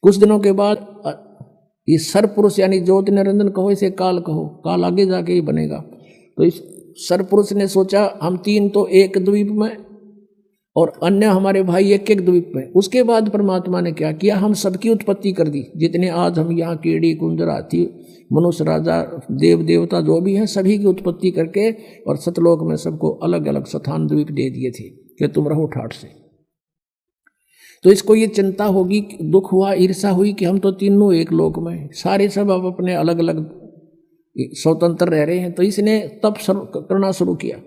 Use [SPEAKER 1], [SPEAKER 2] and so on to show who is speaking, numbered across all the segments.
[SPEAKER 1] कुछ दिनों के बाद ये सरपुरुष यानी ज्योति निरंजन कहो, इसे काल कहो, काल आगे जाके ही बनेगा। तो इस सरपुरुष ने सोचा हम तीन तो एक द्वीप में और अन्य हमारे भाई एक एक द्वीप में। उसके बाद परमात्मा ने क्या किया, हम सबकी उत्पत्ति कर दी। जितने आज हम यहाँ कीड़ी कुंजर हाथी मनुष्य राजा देव देवता जो भी हैं सभी की उत्पत्ति करके और सतलोक में सबको अलग अलग स्थान द्वीप दे दिए थे कि तुम रहो ठाठ से। तो इसको ये चिंता होगी, दुख हुआ, ईर्षा हुई कि हम तो तीनों एक लोक में, सारे सब अब अपने अलग अलग स्वतंत्र रह रहे हैं। तो इसने तप करना शुरू किया।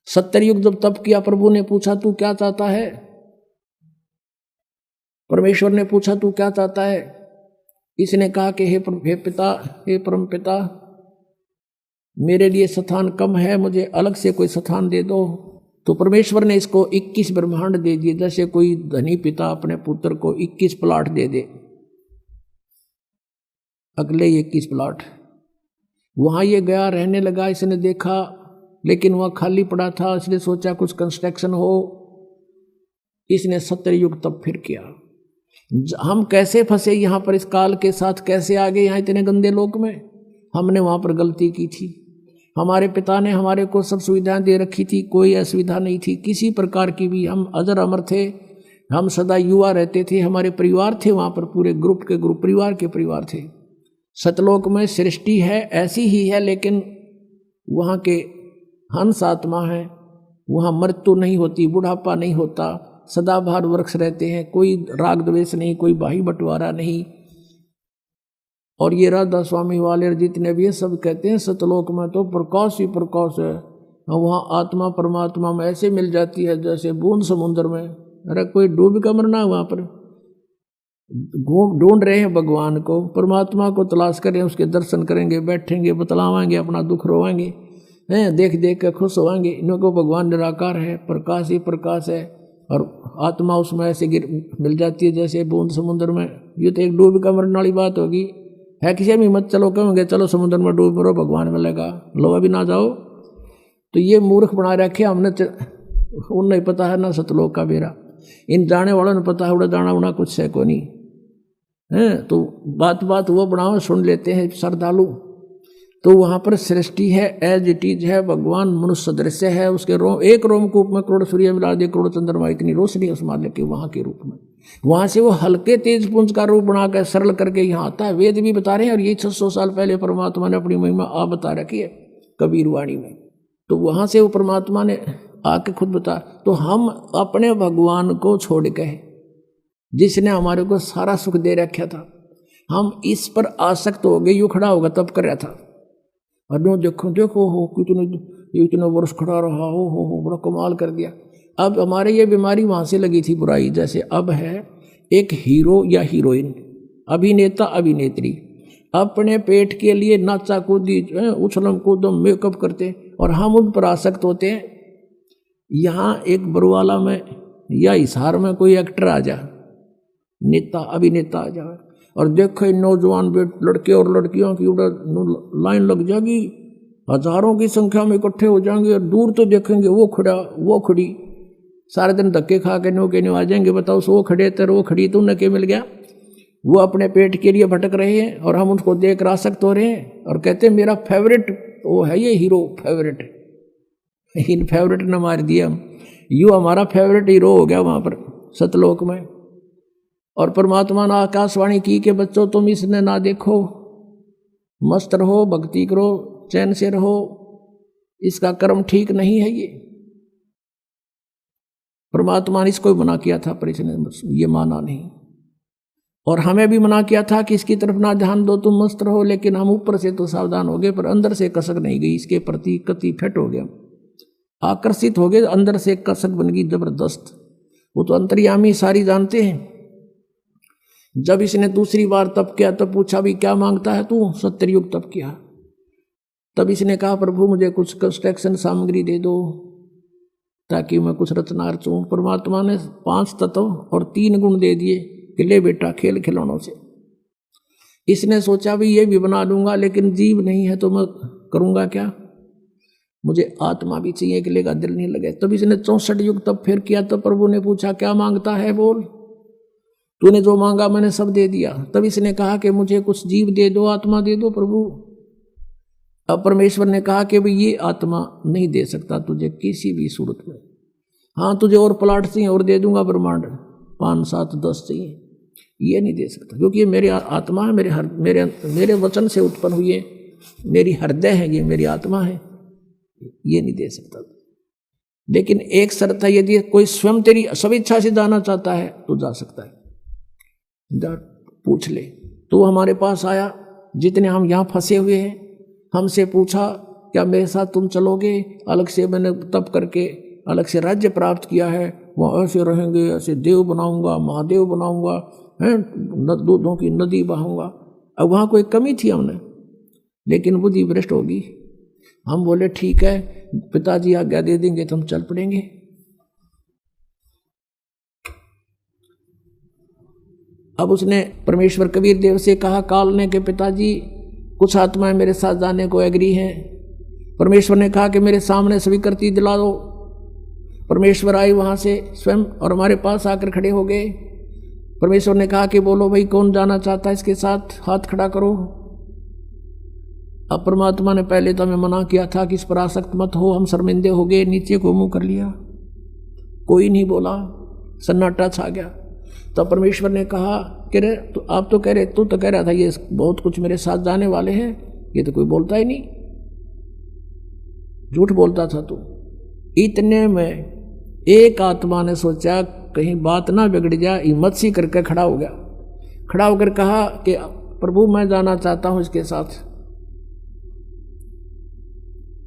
[SPEAKER 1] 70 युग जब तप किया, प्रभु ने पूछा तू क्या चाहता है, परमेश्वर ने पूछा तू क्या चाहता है। इसने कहा कि हे पिता, हे परम पिता, मेरे लिए स्थान कम है, मुझे अलग से कोई स्थान दे दो। तो परमेश्वर ने इसको 21 ब्रह्मांड दे दिए। जैसे कोई धनी पिता अपने पुत्र को 21 प्लाट दे दे, अगले 21 प्लाट। वहां ये गया, रहने लगा। इसने देखा लेकिन वह खाली पड़ा था, इसने सोचा कुछ कंस्ट्रक्शन हो। इसने 70 युग तब फिर किया। हम कैसे फंसे यहाँ पर, इस काल के साथ कैसे आ गए यहाँ इतने गंदे लोक में। हमने वहाँ पर गलती की थी। हमारे पिता ने हमारे को सब सुविधाएं दे रखी थी, कोई असुविधा नहीं थी किसी प्रकार की भी। हम अजर अमर थे, हम सदा युवा रहते थे। हमारे परिवार थे वहाँ पर, पूरे ग्रुप के ग्रुप, परिवार के परिवार थे। सतलोक में सृष्टि है ऐसी ही है, लेकिन वहाँ के हंस आत्मा है, वहाँ मृत्यु नहीं होती, बुढ़ापा नहीं होता, सदाबहार वृक्ष रहते हैं, कोई राग द्वेष नहीं, कोई भाई बंटवारा नहीं। और ये राधा स्वामी वाले जितने भी है सब कहते हैं सतलोक में तो प्रकाश ही प्रकाश है। वहाँ आत्मा परमात्मा में ऐसे मिल जाती है जैसे बूंद समुद्र में। अरे कोई डूब का मरना है वहाँ पर, ढूंढ रहे हैं भगवान को, परमात्मा को तलाश करें, उसके दर्शन करेंगे, बैठेंगे, बतलावाएंगे, अपना दुख रोवाएंगे, हैं देख देख कर खुश होवाएंगे। इनको भगवान निराकार है, प्रकाश ही प्रकाश है, और आत्मा उसमें ऐसे मिल जाती है जैसे बूंद समुद्र में। ये तो एक डूब का मरने वाली बात होगी, है किसी में मत चलो, कहोगे चलो समुद्र में डूब मरो भगवान मिलेगा, लो अभी ना जाओ। तो ये मूर्ख बना रखे हमने, उन नहीं पता है ना सतलोक का बेरा। इन जाने वालों ने पता है उड़ा जाना उड़ा कुछ है को नहीं है। तो बात बात वो बनाओ सुन लेते हैं श्रद्धालु। तो वहाँ पर सृष्टि है, एज इट इज है, भगवान मनुष्य दृश्य है। उसके एक रोमकूप में करोड़ सूर्य मिला दे, करोड़ चंद्रमा, इतनी रोशनी उस माल्य के वहाँ के रूप में। वहाँ से वो हल्के तेज पुंज का रूप बनाकर सरल करके यहाँ आता है। वेद भी बता रहे हैं, और ये 600 साल पहले परमात्मा ने अपनी महिमा आप बता रखी है कबीर वाणी में। तो वहाँ से वो परमात्मा ने आके खुद बता। तो हम अपने भगवान को छोड़ के, जिसने हमारे को सारा सुख दे रखा था, हम इस पर आसक्त हो गए। यूँ खड़ा होगा तब कर रहा था, और देखो देखो हो इतने वर्ष खड़ा रहा, हो बड़ा कमाल कर दिया। अब हमारे ये बीमारी वहाँ से लगी थी बुराई। जैसे अब है एक हीरो या हीरोइन, अभिनेता अभिनेत्री, अपने पेट के लिए नाचा कूदी उछलम कूदम मेकअप करते, और हम उन पर आसक्त होते हैं। यहाँ एक बरुवाला में या हिसार में कोई एक्टर आ जा, नेता अभिनेता आ जाए, और देखो नौजवान लड़के और लड़कियों की लाइन लग जाएगी, हजारों की संख्या में इकट्ठे हो जाएंगे, और दूर तो देखेंगे वो खड़ा वो खड़ी, सारे दिन धक्के खा के नो के नो आ जाएंगे। बताओ सो खड़े तर वो खड़ी, तो उन्हें क्या मिल गया। वो अपने पेट के लिए भटक रहे हैं, और हम उनको देख कर आसक्त हो रहे हैं, और कहते हैं मेरा फेवरेट वो है ये हीरो, फेवरेट। इन फेवरेट ने मार दिया हम, यूँ हमारा फेवरेट हीरो हो गया वहाँ पर सतलोक में। और परमात्मा ने आकाशवाणी की कि बच्चों तुम इसने ना देखो, मस्त रहो, भक्ति करो, चैन से रहो, इसका कर्म ठीक नहीं है। ये परमात्मा ने इसको मना किया था, पर इसने ये माना नहीं। और हमें भी मना किया था कि इसकी तरफ ना ध्यान दो, तुम मस्त रहो। लेकिन हम ऊपर से तो सावधान हो गए, पर अंदर से कसक नहीं गई, इसके प्रति कति फिट हो गया, आकर्षित हो गए, अंदर से कसक बन गई जबरदस्त। वो तो अंतर्यामी सारी जानते हैं। जब इसने दूसरी बार तप किया, तब पूछा भी क्या मांगता है तू, 70 युग तप किया। तब इसने कहा प्रभु मुझे कुछ कंस्ट्रक्शन सामग्री दे दो ताकि मैं कुछ रचना रचूं। परमात्मा ने 5 तत्व और 3 गुण दे दिए कि ले बेटा खेल खिलौनों से। इसने सोचा भी ये भी बना लूंगा, लेकिन जीव नहीं है तो मैं करूंगा क्या, मुझे आत्मा भी चाहिए, अकेले का दिल नहीं लगे। तब इसने 64 युग तब फिर किया। तब प्रभु ने पूछा क्या मांगता है बोल। तूने जो मांगा मैंने सब दे दिया। तब इसने कहा कि मुझे कुछ जीव दे दो, आत्मा दे दो प्रभु। अब परमेश्वर ने कहा कि भाई ये आत्मा नहीं दे सकता तुझे किसी भी सूरत में। हाँ तुझे और प्लाट चाहिए और दे दूंगा ब्रह्मांड, 5, 7, 10 चाहिए, ये नहीं दे सकता क्योंकि ये मेरी आत्मा है, मेरे वचन से उत्पन्न हुई है, मेरी हृदय है, ये मेरी आत्मा है, ये नहीं दे सकता। लेकिन एक शर्त है, यदि कोई स्वयं तेरी स्वेच्छा से जाना चाहता है तो जा सकता है। जा पूछ ले। तू हमारे पास आया, जितने हम यहाँ फंसे हुए हैं, हमसे पूछा क्या मेरे साथ तुम चलोगे? अलग से मैंने तप करके अलग से राज्य प्राप्त किया है, वहाँ ऐसे रहेंगे, ऐसे देव बनाऊंगा, महादेव बनाऊंगा, हैं दूधों की नदी बहाऊंगा। अब वहाँ कोई कमी थी हमने, लेकिन बुद्धि भ्रष्ट होगी। हम बोले ठीक है, पिताजी आज्ञा दे देंगे तो हम चल पड़ेंगे। अब उसने परमेश्वर कबीर देव से कहा काल ने कि पिताजी कुछ आत्माएं मेरे साथ जाने को एग्री हैं। परमेश्वर ने कहा कि मेरे सामने स्वीकृति दिला दो। परमेश्वर आए वहाँ से स्वयं और हमारे पास आकर खड़े हो गए। परमेश्वर ने कहा कि बोलो भाई कौन जाना चाहता है इसके साथ, हाथ खड़ा करो। अब परमात्मा ने पहले तो हमें मना किया था कि इस पर आसक्त मत हो, हम शर्मिंदे हो गए, नीचे को मुंह कर लिया, कोई नहीं बोला, सन्नाटा छा गया। तो परमेश्वर ने कहा कि रे तो आप तो कह रहे, तू तो कह रहा था ये बहुत कुछ मेरे साथ जाने वाले हैं, ये तो कोई बोलता ही नहीं, झूठ बोलता था तू। इतने में एक आत्मा ने सोचा कहीं बात ना बिगड़ जाए, हिम्मत सी करके खड़ा हो गया। खड़ा होकर कहा कि प्रभु मैं जाना चाहता हूं इसके साथ।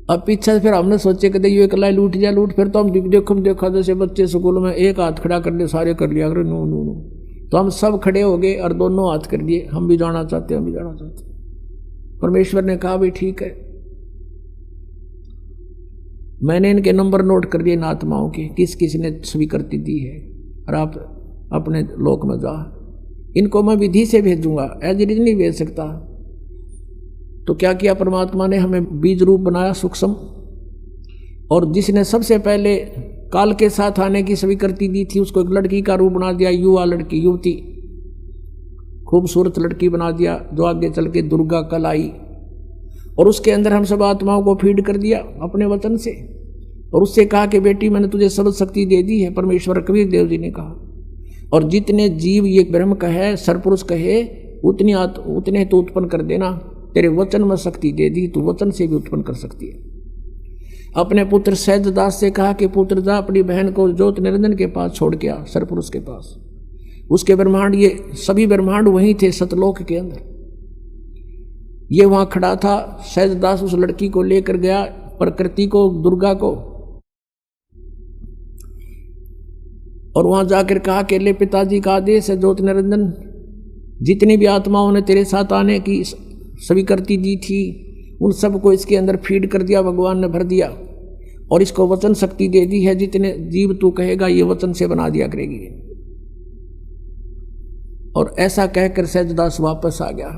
[SPEAKER 1] अब पीछे से फिर हमने सोचे कि ये अकेला लूट जा लूट, फिर तो हम देखा जैसे बच्चे स्कूल में एक हाथ खड़ा कर लिया, सारे कर लिया, अरे नो नो नो, तो हम सब खड़े हो गए और दोनों हाथ कर दिए, हम भी जाना चाहते, हम भी जाना चाहते। परमेश्वर ने कहा भाई ठीक है, मैंने इनके नंबर नोट कर दिए इन आत्माओं के, किस किस ने स्वीकृति दी है, और आप अपने लोक में जा। इनको मैं विधि से भेजूंगा, एज इट इज नहीं भेज सकता। तो क्या किया परमात्मा ने, हमें बीज रूप बनाया सूक्ष्म, और जिसने सबसे पहले काल के साथ आने की स्वीकृति दी थी उसको एक लड़की का रूप बना दिया, युवा लड़की, युवती, खूबसूरत लड़की बना दिया, जो आगे चल के दुर्गा कल आई। और उसके अंदर हम सब आत्माओं को फीड कर दिया अपने वचन से, और उससे कहा कि बेटी मैंने तुझे सब शक्ति दे दी है, परमेश्वर कबीर देव जी ने कहा। और जितने जीव ये ब्रह्म कहे, सरपुरुष कहे, उतने तो उत्पन्न कर देना, तेरे वचन में शक्ति दे दी, तू वचन से भी उत्पन्न कर सकती है। अपने पुत्र सहजदास से कहा कि पुत्र जा अपनी बहन को ज्योत निरंजन के पास छोड़ के आ, सरपुरुष के पास। उसके ब्रह्मांड, ये सभी ब्रह्मांड वहीं थे सतलोक के अंदर, ये वहां खड़ा था। सहजदास उस लड़की को लेकर गया, प्रकृति को, दुर्गा को, और वहां जाकर कहा कि ले पिताजी का आदेश है, ज्योत निरंजन जितनी भी आत्माओं ने तेरे साथ आने की स्वीकृति दी थी उन सबको इसके अंदर फीड कर दिया, भगवान ने भर दिया, और इसको वचन शक्ति दे दी है, जितने जीव तू कहेगा ये वचन से बना दिया करेगी। और ऐसा कहकर सहजदास वापस आ गया।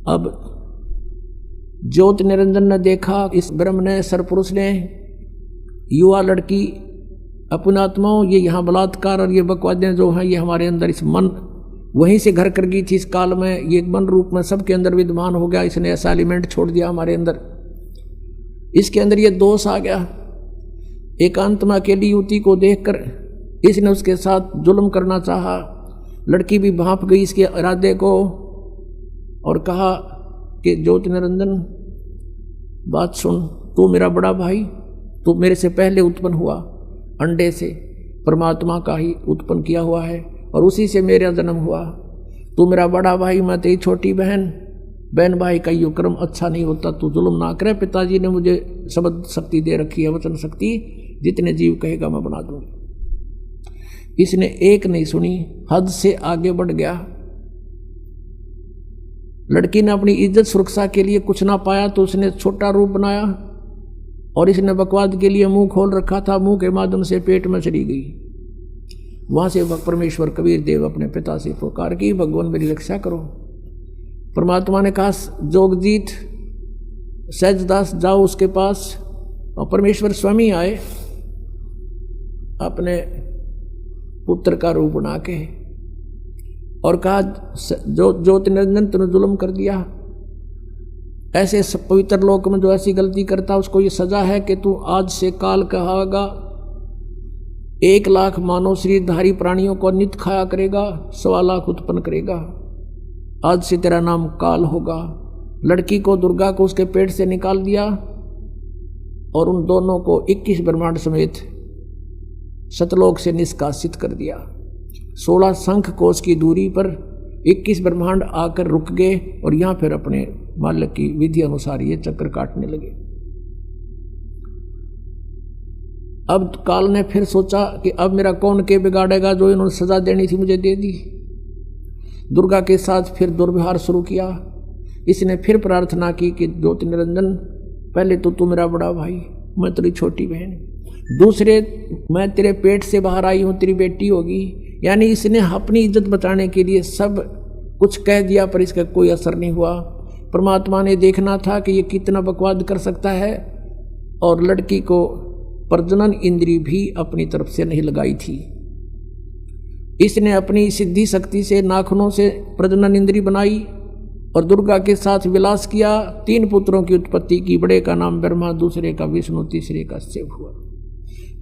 [SPEAKER 1] अब ज्योत निरंजन ने देखा, इस ब्रह्म ने, सरपुरुष ने, युवा लड़की, अपनी आत्माओं, ये यहाँ बलात्कार और ये बकवादें जो हैं ये हमारे अंदर, इस मन वहीं से घर कर गई थी। इस काल में ये मन रूप में सबके अंदर विद्यमान हो गया, इसने ऐसा एलिमेंट छोड़ दिया हमारे अंदर, इसके अंदर ये दोष आ गया। एकांत में अकेली युवती को देखकर इसने उसके साथ जुल्म करना चाहा। लड़की भी भांप गई इसके इरादे को और कहा कि ज्योति निरंजन बात सुन, तू मेरा बड़ा भाई, तू मेरे से पहले उत्पन्न हुआ, अंडे से परमात्मा का ही उत्पन्न किया हुआ है और उसी से मेरा जन्म हुआ। तू मेरा बड़ा भाई, मैं तेरी छोटी बहन, बहन भाई का यो क्रम अच्छा नहीं होता, तू जुल्म ना करे। पिताजी ने मुझे शब्द शक्ति दे रखी है, वचन शक्ति, जितने जीव कहेगा मैं बना दूंगा। इसने एक नहीं सुनी, हद से आगे बढ़ गया। लड़की ने अपनी इज्जत सुरक्षा के लिए कुछ ना पाया तो उसने छोटा रूप बनाया, और इसने बकवाद के लिए मुंह खोल रखा था, मुंह के माध्यम से पेट में चली गई। वहां से परमेश्वर कबीर देव अपने पिता से पुकार की, भगवान मेरी रक्षा करो। परमात्मा ने कहा जोगजीत, सहजदास जाओ उसके पास, और परमेश्वर स्वामी आए, अपने पुत्र का रूप बना के, और कहा जो ज्योति निरंजन तूने जुल्म कर दिया, ऐसे पवित्र लोक में जो ऐसी गलती करता उसको ये सजा है कि तू आज से काल कहागा 1,00,000 मानव शरीरधारी प्राणियों को नित्य खाया करेगा, 1.25 लाख उत्पन्न करेगा। आज से तेरा नाम काल होगा। लड़की को दुर्गा को उसके पेट से निकाल दिया और उन दोनों को 21 ब्रह्मांड समेत सतलोक से निष्कासित कर दिया। 16 शंख कोश की दूरी पर 21 ब्रह्मांड आकर रुक गए और यहाँ फिर अपने मालिक की विधि अनुसार ये चक्र काटने लगे। अब काल ने फिर सोचा कि अब मेरा कौन के बिगाड़ेगा, जो इन्होंने सजा देनी थी मुझे दे दी। दुर्गा के साथ फिर दुर्व्यवहार शुरू किया। इसने फिर प्रार्थना की कि ज्योति निरंजन, पहले तो तू मेरा बड़ा भाई, मैं तेरी छोटी बहन, दूसरे मैं तेरे पेट से बाहर आई हूँ, तेरी बेटी होगी। यानी इसने अपनी इज्जत बचाने के लिए सब कुछ कह दिया, पर इसका कोई असर नहीं हुआ। परमात्मा ने देखना था कि ये कितना बकवाद कर सकता है, और लड़की को प्रजनन इंद्री भी अपनी तरफ से नहीं लगाई थी। इसने अपनी सिद्धि शक्ति से नाखूनों से प्रजनन इंद्री बनाई और दुर्गा के साथ विलास किया। 3 पुत्रों की उत्पत्ति की। बड़े का नाम ब्रह्मा, दूसरे का विष्णु, तीसरे का शिव हुआ।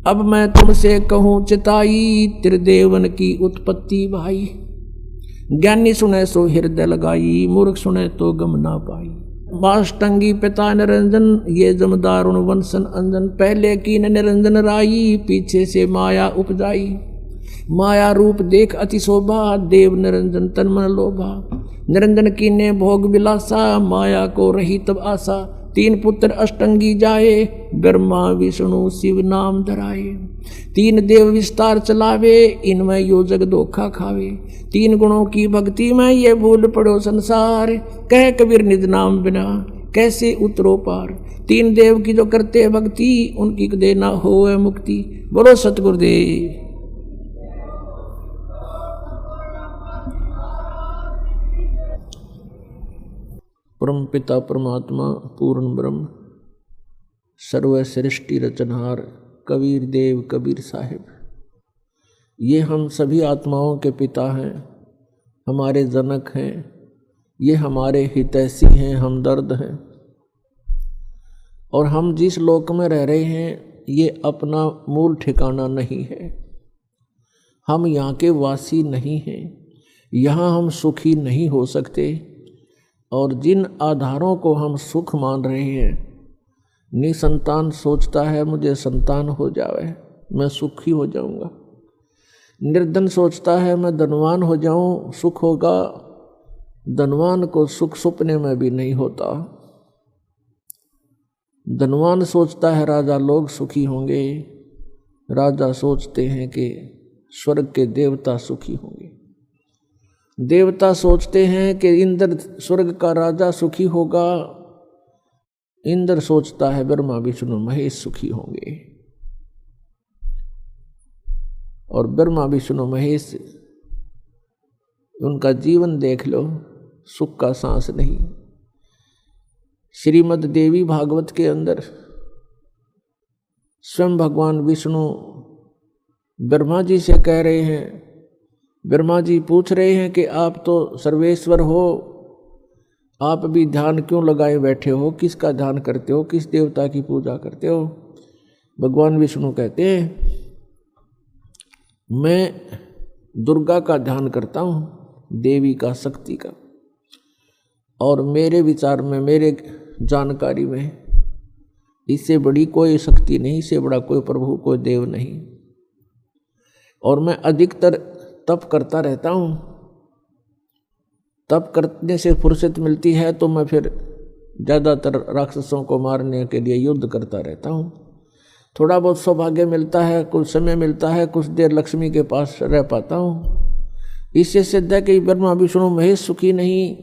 [SPEAKER 1] अब मैं तुमसे कहूँ चिताई, त्रिदेवन की उत्पत्ति भाई। ज्ञानी सुने सो हृदय लगाई, मूर्ख सुने तो गम ना पाई। माष्टंगी पिता निरंजन, ये जमदारुण वंशन अंजन। पहले की निरंजन राई, पीछे से माया उपजाई। माया रूप देख अति शोभा, देव निरंजन तन मन लोभा। निरंजन की ने भोग विलासा, माया को रही तब आशा। 3 पुत्र अष्टंगी जाए, ब्रह्मा विष्णु शिव नाम धराए। 3 देव विस्तार चलावे, इनमें यो जग धोखा खावे। 3 गुणों की भक्ति में ये भूल पड़ो संसार, कह कबीर निज नाम बिना कैसे उतरो पार। 3 देव की जो करते भक्ति, उनकी देना होए मुक्ति। बोलो सतगुरुदेव। परम पिता परमात्मा पूर्ण ब्रह्म सर्वश्रेष्ठी रचनहार कबीर देव कबीर साहिब, ये हम सभी आत्माओं के पिता हैं, हमारे जनक हैं, ये हमारे हितैषी हैं, हमदर्द हैं। और हम जिस लोक में रह रहे हैं ये अपना मूल ठिकाना नहीं है। हम यहाँ के वासी नहीं हैं, यहाँ हम सुखी नहीं हो सकते। और जिन आधारों को हम सुख मान रहे हैं, निसंतान सोचता है मुझे संतान हो जावे मैं सुखी हो जाऊंगा। निर्धन सोचता है मैं धनवान हो जाऊं सुख होगा। धनवान को सुख सपने में भी नहीं होता। धनवान सोचता है राजा लोग सुखी होंगे, राजा सोचते हैं कि स्वर्ग के देवता सुखी होंगे। देवता सोचते हैं कि इंद्र स्वर्ग का राजा सुखी होगा। इंद्र सोचता है ब्रह्मा विष्णु महेश सुखी होंगे। और ब्रह्मा विष्णु महेश, उनका जीवन देख लो, सुख का सांस नहीं। श्रीमद् देवी भागवत के अंदर स्वयं भगवान विष्णु ब्रह्मा जी से कह रहे हैं, ब्रह्मा जी पूछ रहे हैं कि आप तो सर्वेश्वर हो, आप भी ध्यान क्यों लगाए बैठे हो, किसका ध्यान करते हो, किस देवता की पूजा करते हो। भगवान विष्णु कहते हैं मैं दुर्गा का ध्यान करता हूँ, देवी का, शक्ति का। और मेरे विचार में, मेरे जानकारी में इससे बड़ी कोई शक्ति नहीं, इससे बड़ा कोई प्रभु, कोई देव नहीं। और मैं अधिकतर तप करता रहता हूँ। तप करने से फुर्सत मिलती है तो मैं फिर ज़्यादातर राक्षसों को मारने के लिए युद्ध करता रहता हूँ। थोड़ा बहुत सौभाग्य मिलता है, कुछ समय मिलता है, कुछ देर लक्ष्मी के पास रह पाता हूँ। इससे सिद्ध है कि ब्रह्मा विष्णु महेश सुखी नहीं।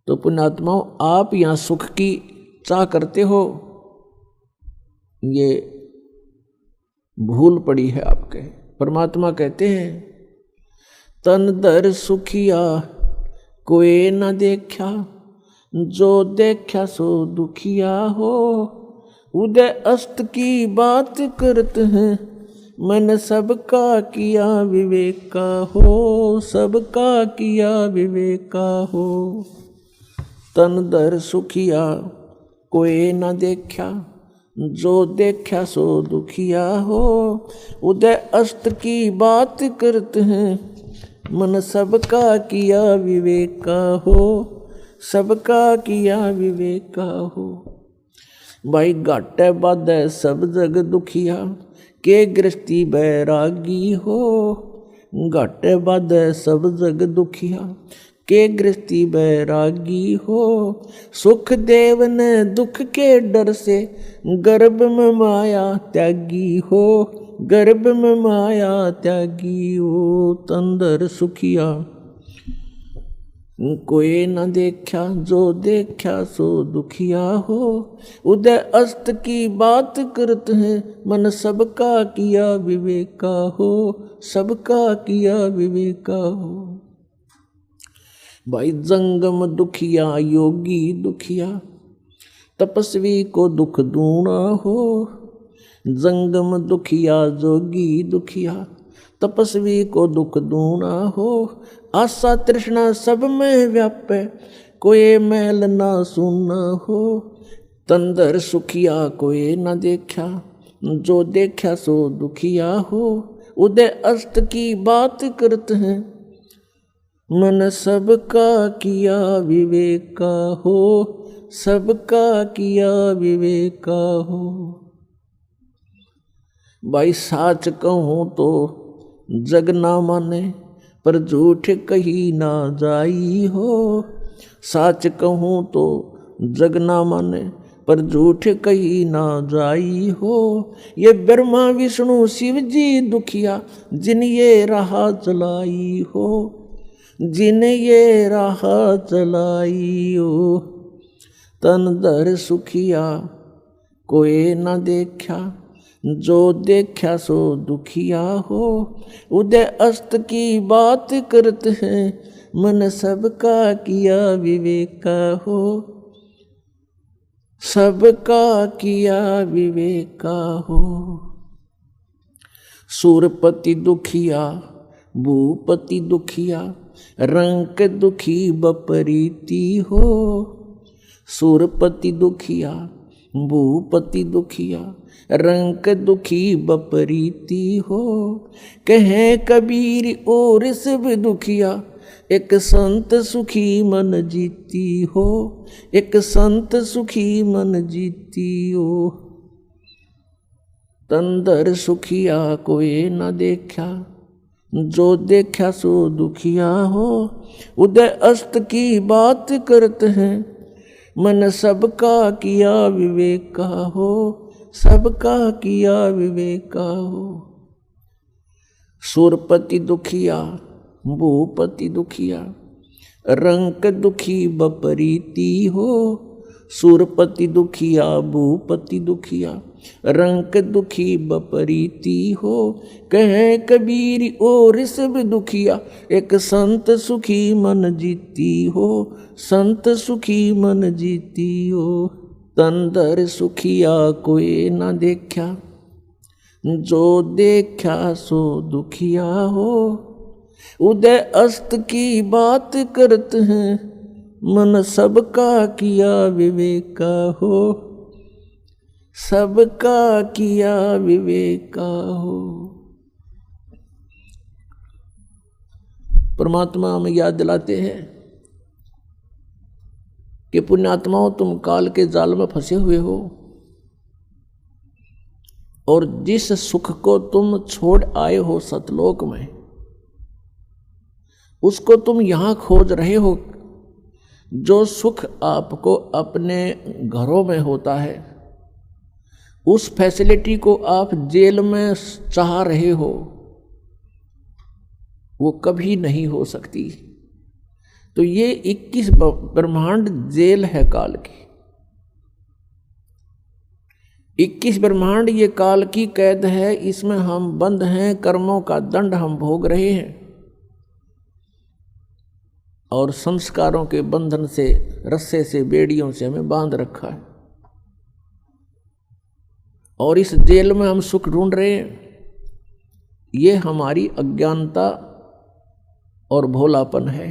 [SPEAKER 1] तो पुण्यात्माओं, आप यहाँ सुख की चाह करते हो, ये भूल पड़ी है आपके। परमात्मा कहते हैं तन दर सुखिया कोई न देखा, जो देखा सो दुखिया हो। उदय अस्त की बात करते हैं, मन सबका किया विवेक का हो, सबका किया विवेक का हो। तन दर सुखिया कोई न देखा, जो देखा सो दुखिया हो। उदय अस्त की बात करते हैं, मन सबका किया विवेक का हो, सबका किया विवेक का हो। भाई घाटे बाधे सब जग दुखिया, के गृहस्थी बैरागी हो। घाटे बाधे सब जग दुखिया, के गृहस्थी बैरागी हो। सुख देव ने दुख के डर से, गर्भ में माया त्यागी हो, गर्भ में माया त्यागी हो। तंदर सुखिया कोई न देखा, जो देखा सो दुखिया हो। उदय अस्त की बात करते हैं, मन सबका किया विवेक का हो, सबका किया विवेक का हो। भाई जंगम दुखिया योगी दुखिया, तपस्वी को दुख दूना हो। जंगम दुखिया जोगी दुखिया, तपस्वी को दुख दूना हो। आशा तृष्णा सब में व्यापे, कोई मैल ना सुना हो। तंदर सुखिया कोई न देखा, जो देखा सो दुखिया हो। उदय अस्त की बात करते हैं, मन सबका किया विवेक का हो, सबका किया विवेक का हो। भाई साच कहूँ तो जग ना माने, पर झूठ कही ना जाई हो। साच कहूँ तो जग ना माने, पर झूठ कही ना जाई हो। ये ब्रह्मा विष्णु शिव जी दुखिया, जिन ये राह चलाई हो, जिन ये राह चलाई हो। तन दर सुखिया कोई न देखा, जो देखा सो दुखिया हो। उदय अस्त की बात करते हैं, मन सबका किया विवेक का हो, सबका किया विवेक का हो। सूरपति दुखिया भूपति दुखिया, रंक दुखी बपरीती हो। सूरपति दुखिया भूपति दुखिया, रंक दुखी बपरीती हो। कहे कबीर और सब दुखिया, एक संत सुखी मन जीती हो, एक संत सुखी मन जीती हो। तंदर सुखिया कोई न देखा, जो देखा सो दुखिया हो। उदय अस्त की बात करते हैं, मन सबका किया विवेक का हो, सबका किया विवेक का हो। सूरपति दुखिया भूपति दुखिया, रंक दुखी बपरीती हो। सूरपति दुखिया भूपति दुखिया, रंक दुखी बपरीती हो। कहे कबीर और सब दुखिया, एक संत सुखी मन जीती हो, संत सुखी मन जीती हो। तंदर सुखिया कोई न देखा, जो देखा सो दुखिया हो। उदय अस्त की बात करते हैं, मन सबका किया विवेक का हो, सबका किया विवेक का हो। परमात्मा हमें याद दिलाते हैं कि पुण्यात्माओं, तुम काल के जाल में फंसे हुए हो और जिस सुख को तुम छोड़ आए हो सतलोक में, उसको तुम यहां खोज रहे हो। जो सुख आपको अपने घरों में होता है, उस फैसिलिटी को आप जेल में चाह रहे हो, वो कभी नहीं हो सकती। तो ये 21 ब्रह्मांड जेल है काल की। 21 ब्रह्मांड ये काल की कैद है, इसमें हम बंद हैं, कर्मों का दंड हम भोग रहे हैं और संस्कारों के बंधन से, रस्से से, बेड़ियों से हमें बांध रखा है और इस जेल में हम सुख ढूंढ रहे हैं। ये हमारी अज्ञानता और भोलापन है।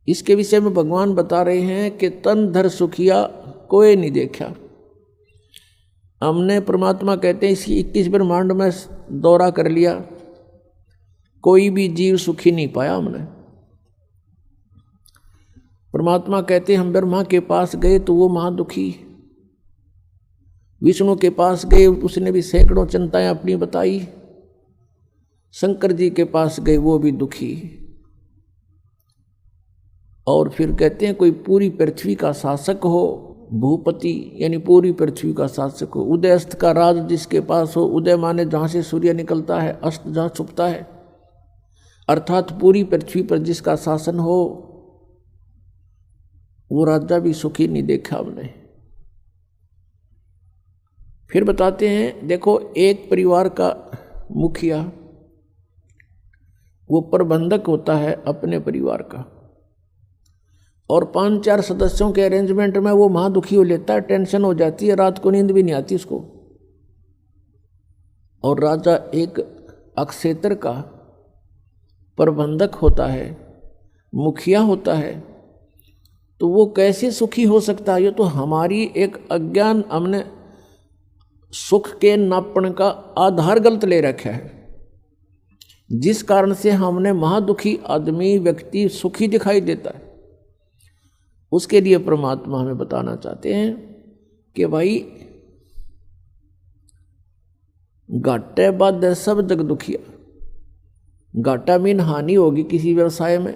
[SPEAKER 1] इसके विषय में भगवान बता रहे हैं कि तन धर सुखिया कोई नहीं देखा। हमने, परमात्मा कहते हैं, इसी 21 ब्रह्मांड में दौरा कर लिया, कोई भी जीव सुखी नहीं पाया हमने। परमात्मा कहते हैं हम ब्रह्मा के पास गए तो वो महादुखी, विष्णु के पास गए उसने भी सैकड़ों चिंताएं अपनी बताई, शंकर जी के पास गए वो भी दुखी। और फिर कहते हैं कोई पूरी पृथ्वी का शासक हो, भूपति यानी पूरी पृथ्वी का शासक हो, उदय अस्त का राज जिसके पास हो, उदय माने जहाँ से सूर्य निकलता है, अस्त जहाँ छुपता है, अर्थात पूरी पृथ्वी पर जिसका शासन हो, वो राजा भी सुखी नहीं देखा हमने। फिर बताते हैं, देखो एक परिवार का मुखिया वो प्रबंधक होता है अपने परिवार का, और 5-4 सदस्यों के अरेंजमेंट में वो महादुखी हो लेता है, टेंशन हो जाती है, रात को नींद भी नहीं आती उसको। और राजा एक अक्षेत्र का प्रबंधक होता है, मुखिया होता है, तो वो कैसे सुखी हो सकता है? ये तो हमारी एक अज्ञान, हमने सुख के नापण का आधार गलत ले रखा है, जिस कारण से हमने महादुखी आदमी व्यक्ति सुखी दिखाई देता है। उसके लिए परमात्मा हमें बताना चाहते हैं कि भाई घाटे बाद सब जग दुखिया। घाटा मीन हानि होगी किसी व्यवसाय में,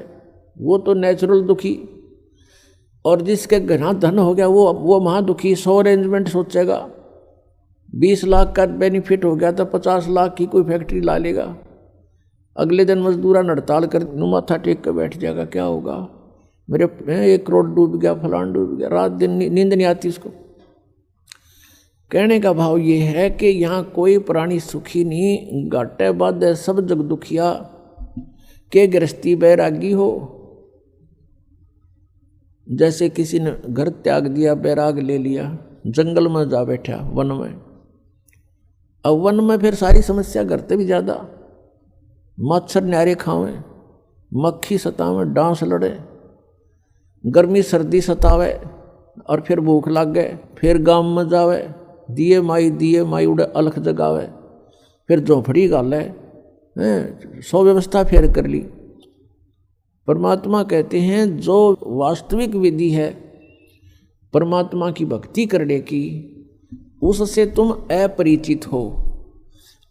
[SPEAKER 1] वो तो नेचुरल दुखी। और जिसके घना धन हो गया वो महादुखी। 100 अरेंजमेंट सोचेगा, 20 लाख का बेनिफिट हो गया तो 50 लाख की कोई फैक्ट्री ला लेगा, अगले दिन मजदूरा हड़ताल कर माथा टेक कर बैठ जाएगा, क्या होगा मेरे 1 करोड़ डूब गया, फलान डूब गया, रात दिन नींद नहीं आती उसको। कहने का भाव ये है कि यहाँ कोई प्राणी सुखी नहीं, घाटे बाद सब जग दुखिया। के गृहस्थी बैरागी हो, जैसे किसी ने घर त्याग दिया, बैराग ले लिया, जंगल में जा बैठा, वन में। अब वन में फिर सारी समस्या करते भी ज़्यादा, मच्छर न्यारे खावें, मक्खी सतावें, डांस लड़े, गर्मी सर्दी सतावे, और फिर भूख लग गए, फिर गांव में जावे, दिए माई उड़े अलख जगावे, फिर झोंपड़ी गाले, 100 व्यवस्था फिर कर ली। परमात्मा कहते हैं जो वास्तविक विधि है परमात्मा की भक्ति करने की, उससे तुम अपरिचित हो,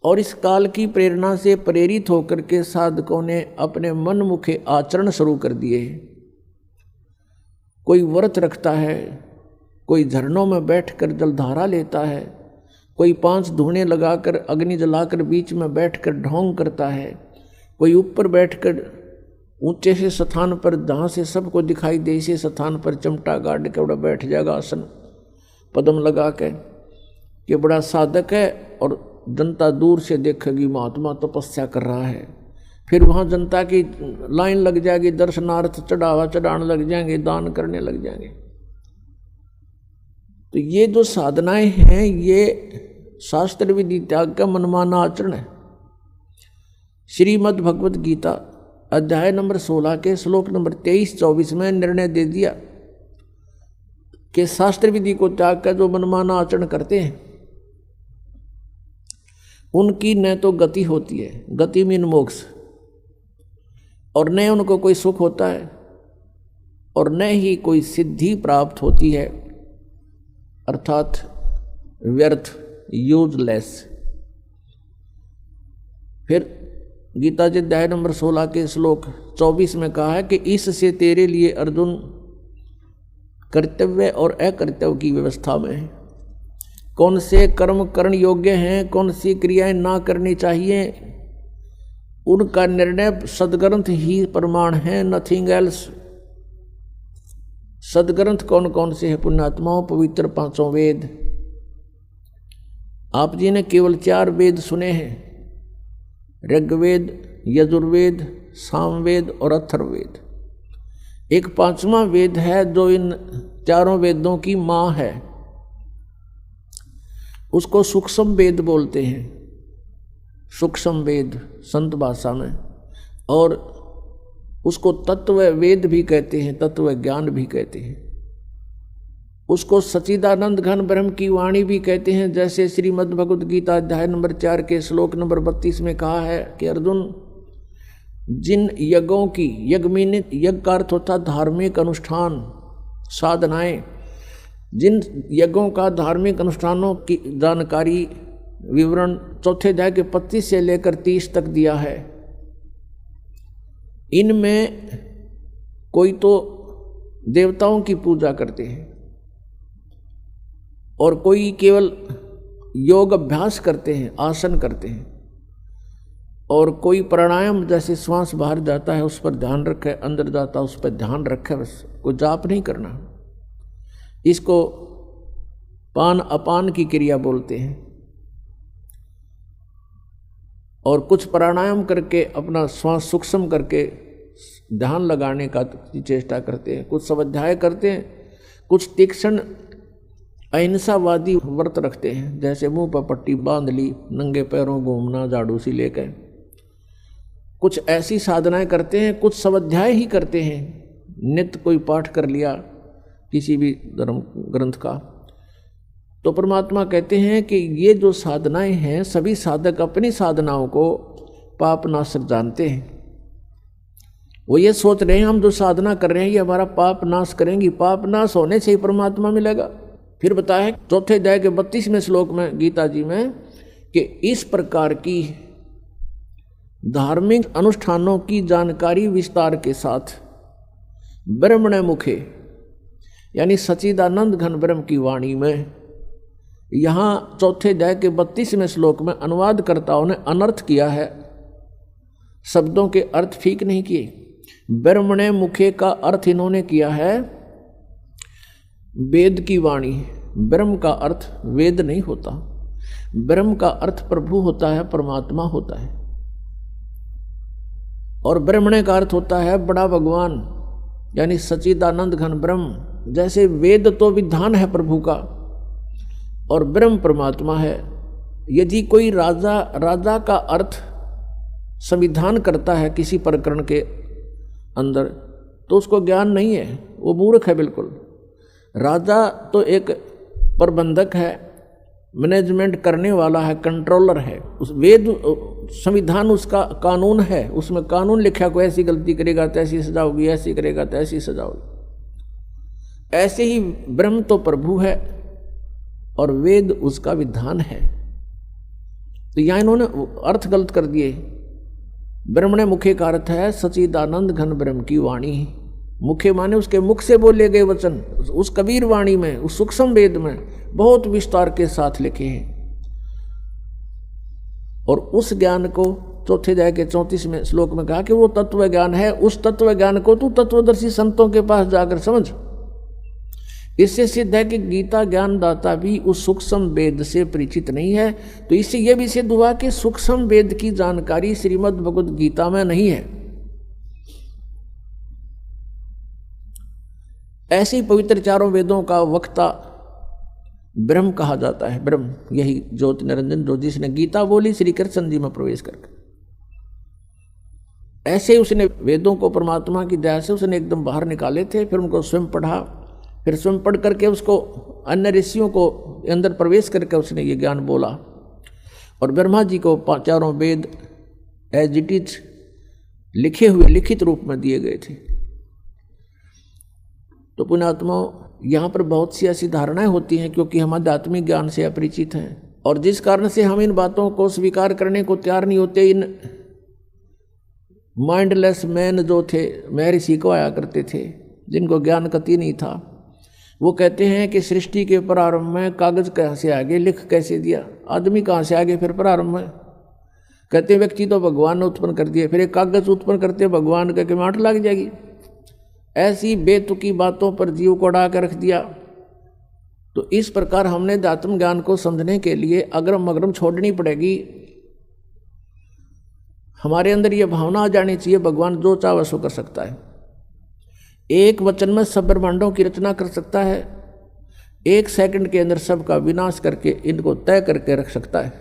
[SPEAKER 1] और इस काल की प्रेरणा से प्रेरित होकर के साधकों ने अपने मन मुखे आचरण शुरू कर दिए। कोई व्रत रखता है, कोई झरनों में बैठकर जलधारा लेता है, कोई 5 धूणे लगाकर अग्नि जलाकर बीच में बैठकर ढोंग करता है, कोई ऊपर बैठकर ऊंचे से स्थान पर जहाँ से सबको दिखाई दे इसी स्थान पर चमटा गाड़ के बड़ा बैठ जाएगा आसन पद्म लगा के, कि बड़ा साधक है, और जनता दूर से देखेगी महात्मा तपस्या कर रहा है। फिर वहाँ जनता की लाइन लग जाएगी, दर्शनार्थ चढ़ावा चढ़ाने लग जाएंगे, दान करने लग जाएंगे। तो ये जो साधनाएं हैं ये शास्त्र विधि त्याग का मनमाना आचरण है। श्रीमद् भगवत गीता अध्याय नंबर 16 के श्लोक नंबर 23-24 में निर्णय दे दिया कि शास्त्र विधि को त्याग कर जो मनमाना आचरण करते हैं उनकी न तो गति होती है, गति मीन मोक्ष, और न उनको कोई सुख होता है, और न ही कोई सिद्धि प्राप्त होती है, अर्थात व्यर्थ, यूजलेस। फिर गीता जी अध्याय नंबर 16 के श्लोक 24 में कहा है कि इससे तेरे लिए अर्जुन कर्तव्य और अकर्तव्य की व्यवस्था में है, कौन से कर्म करने योग्य हैं, कौन सी क्रियाएं ना करनी चाहिए, उनका निर्णय सदग्रंथ ही प्रमाण है, नथिंग एल्स। सदग्रंथ कौन कौन से है? पुण्यात्माओं, पवित्र 5 वेद। आप जी ने केवल 4 वेद सुने हैं, ऋग्वेद, यजुर्वेद, सामवेद और अथर्ववेद। एक 5वां वेद है जो इन 4 वेदों की माँ है, उसको सूक्ष्म वेद बोलते हैं। सूक्ष्म वेद संत भाषा में, और उसको तत्व वेद भी कहते हैं, तत्व ज्ञान भी कहते हैं। उसको सच्चिदानंद घन ब्रह्म की वाणी भी कहते हैं। जैसे श्रीमद् भगवद गीता अध्याय नंबर 4 के श्लोक नंबर 32 में कहा है कि अर्जुन, जिन यज्ञों की, यज्ञ का अर्थ होता धार्मिक अनुष्ठान साधनाएं, जिन यज्ञों का धार्मिक अनुष्ठानों की जानकारी विवरण चौथे अध्याय के 25 से लेकर 30 तक दिया है। इनमें कोई तो देवताओं की पूजा करते हैं और कोई केवल योग अभ्यास करते हैं, आसन करते हैं, और कोई प्राणायाम जैसे श्वास बाहर जाता है उस पर ध्यान रखे, अंदर जाता है उस पर ध्यान रखे, बस कोई जाप नहीं करना। इसको पान अपान की क्रिया बोलते हैं। और कुछ प्राणायाम करके अपना श्वास सूक्ष्म करके ध्यान लगाने का चेष्टा करते हैं, कुछ स्वाध्याय करते हैं, कुछ तीक्ष्ण अहिंसावादी व्रत रखते हैं, जैसे मुंह पर पट्टी बांध ली, नंगे पैरों घूमना, झाड़ू सी लेकर, कुछ ऐसी साधनाएं करते हैं, कुछ स्वाध्याय ही करते हैं, नित्य कोई पाठ कर लिया किसी भी धर्म ग्रंथ का। तो परमात्मा कहते हैं कि ये जो साधनाएं हैं, सभी साधक अपनी साधनाओं को पाप नाशक जानते हैं। वो ये सोच रहे हैं हम जो साधना कर रहे हैं ये हमारा पाप नाश करेंगी, पाप नाश होने से ही परमात्मा मिलेगा। फिर बताया चौथे अध्याय के 32वें श्लोक में गीता जी में कि इस प्रकार की धार्मिक अनुष्ठानों की जानकारी विस्तार के साथ ब्रह्मणे मुखे यानी सच्चिदानंद घन ब्रह्म की वाणी में, यहाँ चौथे अध्याय के 32वें श्लोक में अनुवादकर्ताओं ने अनर्थ किया है, शब्दों के अर्थ ठीक नहीं किए। ब्रह्मणे मुखे का अर्थ इन्होंने किया है वेद की वाणी। ब्रह्म का अर्थ वेद नहीं होता, ब्रह्म का अर्थ प्रभु होता है, परमात्मा होता है। और ब्रह्मणे का अर्थ होता है बड़ा भगवान यानी सच्चिदानंद घन ब्रह्म। जैसे वेद तो विधान है प्रभु का और ब्रह्म परमात्मा है। यदि कोई राजा का अर्थ संविधान करता है किसी प्रकरण के अंदर तो उसको ज्ञान नहीं है, वो मूर्ख है बिल्कुल। राजा तो एक प्रबंधक है, मैनेजमेंट करने वाला है, कंट्रोलर है। उस वेद संविधान उसका कानून है, उसमें कानून लिखा, कोई ऐसी गलती करेगा तो ऐसी सजा होगी, ऐसी करेगा तो ऐसी सजा होगी। ऐसे ही ब्रह्म तो प्रभु है और वेद उसका विधान है। तो यहाँ इन्होंने अर्थ गलत कर दिए। ब्रह्मणे मुखे का अर्थ है सच्चिदानंद घन ब्रह्म की वाणी। मुखे माने उसके मुख से बोले गए वचन, उस कबीर वाणी में, उस सूक्ष्म वेद में बहुत विस्तार के साथ लिखे हैं। और उस ज्ञान को चौथे अध्याय के 34वें श्लोक में कहा कि वो तत्व ज्ञान है। उस तत्व ज्ञान को तू तत्वदर्शी संतों के पास जाकर समझ। इससे सिद्ध है कि गीता ज्ञानदाता भी उस सूक्ष्म वेद से परिचित नहीं है। तो इससे यह भी सिद्ध हुआ कि सूक्ष्म वेद की जानकारी श्रीमद् भगवद गीता में नहीं है। ऐसे ही पवित्र चारों वेदों का वक्ता ब्रह्म कहा जाता है। ब्रह्म यही ज्योति निरंजन जो जिसने गीता बोली श्री कृष्ण जी में प्रवेश करके। ऐसे ही उसने वेदों को परमात्मा की दया से उसने एकदम बाहर निकाले थे, फिर उनको स्वयं पढ़ा, फिर स्वयं पढ़ करके उसको अन्य ऋषियों को अंदर प्रवेश करके उसने ये ज्ञान बोला। और ब्रह्मा जी को चारों वेद एज इट इज लिखे हुए लिखित रूप में दिए गए थे। तो पुण्यात्माओं, यहाँ पर बहुत सी ऐसी धारणाएं होती हैं क्योंकि हम आध्यात्मिक ज्ञान से अपरिचित हैं और जिस कारण से हम इन बातों को स्वीकार करने को तैयार नहीं होते। इन माइंडलेस मैन जो थे, महर्षि को आया करते थे, जिनको ज्ञान कति नहीं था, वो कहते हैं कि सृष्टि के प्रारंभ में कागज कहाँ से आगे, लिख कैसे दिया, आदमी कहाँ से आगे फिर प्रारंभ में। कहते हैं व्यक्ति तो भगवान ने उत्पन्न कर दिया, फिर एक कागज उत्पन्न करते भगवान का के माट लग जाएगी। ऐसी बेतुकी बातों पर जीव को अड़ा कर रख दिया। तो इस प्रकार हमने अध्यात्म ज्ञान को समझने के लिए अगरम मगरम छोड़नी पड़ेगी। हमारे अंदर ये भावना आ जानी चाहिए भगवान जो चाहे सो कर सकता है। एक वचन में सब ब्रह्मांडों की रचना कर सकता है, एक सेकंड के अंदर सबका विनाश करके इनको तय करके रख सकता है।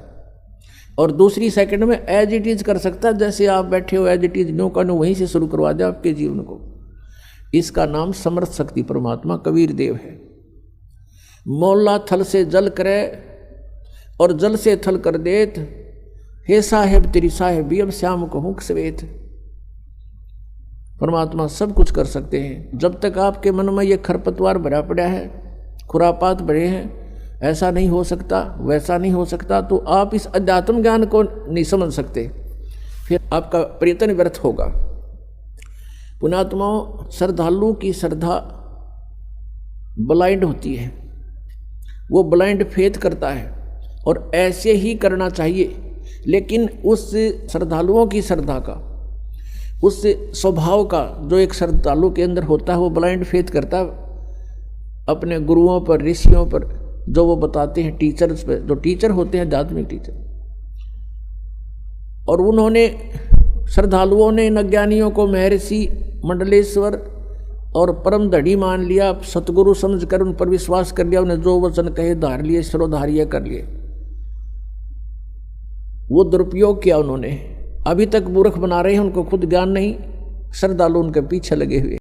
[SPEAKER 1] और दूसरी सेकंड में एज इट इज कर सकता है, जैसे आप बैठे हो एज इट इज न्यू का न्यू वहीं से शुरू करवा दे आपके जीवन को। इसका नाम समर्थ शक्ति परमात्मा कबीर देव है। मोला थल से जल करे और जल से थल कर देत, हे साहेब तेरी साहेबी अब श्याम को हुक सवेत। परमात्मा सब कुछ कर सकते हैं। जब तक आपके मन में ये खरपतवार भरा पड़ा है, खुरापात भरे हैं, ऐसा नहीं हो सकता वैसा नहीं हो सकता, तो आप इस अध्यात्म ज्ञान को नहीं समझ सकते, फिर आपका प्रयत्न व्यर्थ होगा। पुण्यात्माओं, श्रद्धालु की श्रद्धा ब्लाइंड होती है, वो ब्लाइंड फेथ करता है और ऐसे ही करना चाहिए। लेकिन उस श्रद्धालुओं की श्रद्धा का, उस स्वभाव का जो एक श्रद्धालु के अंदर होता है, वो ब्लाइंड फेथ करता है अपने गुरुओं पर, ऋषियों पर, जो वो बताते हैं, टीचर्स पर, जो टीचर होते हैं आध्यात्मिक टीचर। और उन्होंने श्रद्धालुओं ने इन अज्ञानियों को महर्षि मंडलेश्वर और परम धड़ी मान लिया, सतगुरु समझकर उन पर विश्वास कर लिया, उन्हें जो वचन कहे धार लिए, शिरोधार्य कर लिए। वो दुरुपयोग किया उन्होंने, अभी तक मूर्ख बना रहे हैं, उनको खुद ज्ञान नहीं, श्रद्धालु उनके पीछे लगे हुए।